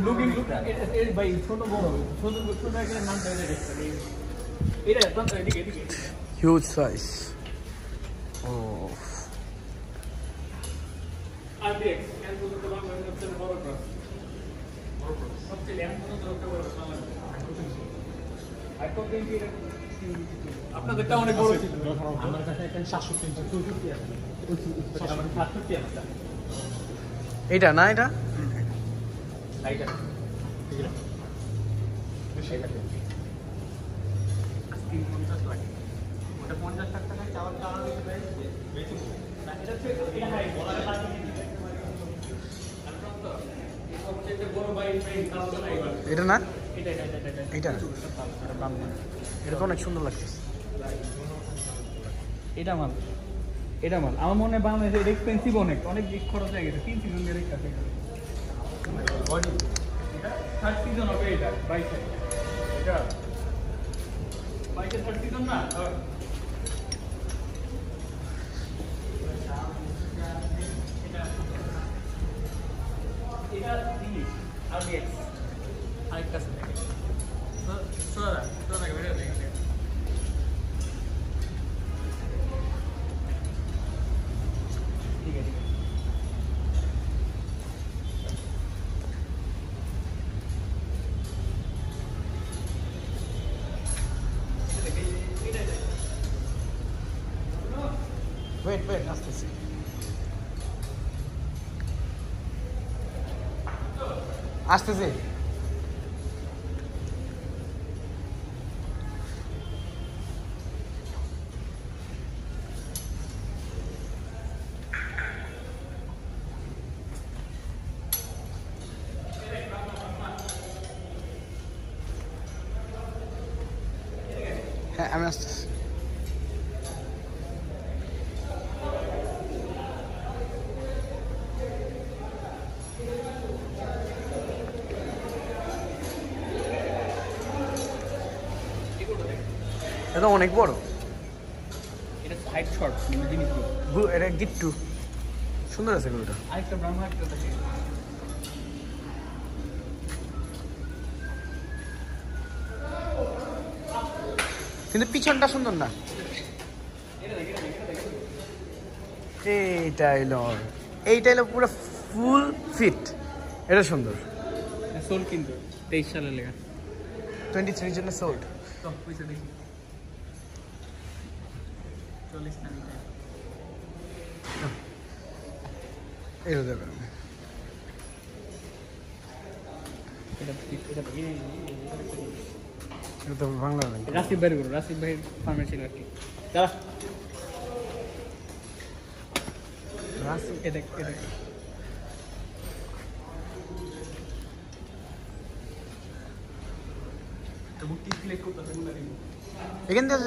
looking লুকটা এর ভাই ছোট বড় ছোট ছোট একটা নামটা এটা এদিকে এদিকে হিউজ সাইজ ও আরডিএক্স ক্যান পর্যন্ত বাংলাদেশের সবচেয়ে বড় ক্রস সবচেয়ে ল্যান্ড পর্যন্ত একটা বড় আপনাদেরটা অনেক বড় ছিল আমার কাছে একটা 700 364 আছে আমার 760 আছে এটা না এটা এইটা ঠিক আছে 350 লাগে ওটা 50 লাখ টাকা চাওয়ার কারণে বেশি না এটা তো এটা হাই বলা লাগে এটা না এটা এটা এটা তো অনেক সুন্দর লাগছে এটা মাল আমার মনে হয় বাংলাদেশে এটা এক্সপেন্সিভ অনেক অনেক দিক খরচ হয়ে গেছে 3 সিজন এর কাছে এটা 3 সিজন হবে এটা বাইকে এটা বাইকে 3 সিজন না এটা দিলি আরডিএক্স আরেকটা আছে সোনা বের হয়ে গেছে ঠিক আছে ওয়েট আসতেছি আসতেছি হ্যাঁ আমি আসতেছি এটা অনেক বড় এটা সাইড শট মানে জিনিসগুলো এটা গিট্টু সুন্দর আছে গরুটা আরেকটা ব্রাহ্মণ একটা থাকে কিন্তু পিছনটা সুন্দর না এইটা হলো পুরো ফুল ফিট এটা সুন্দর সোল কিন্তু 23 সালে লেখা 23 জন্য সোল্ড তো পয়সা দেখি 40 টাকা এটা দেবেন এটা তো বাংলা ব্যাংক রাসিফ ভাইয়ের ফার্মের ছিল আর কি দাঁড়া এটা এখান থেকে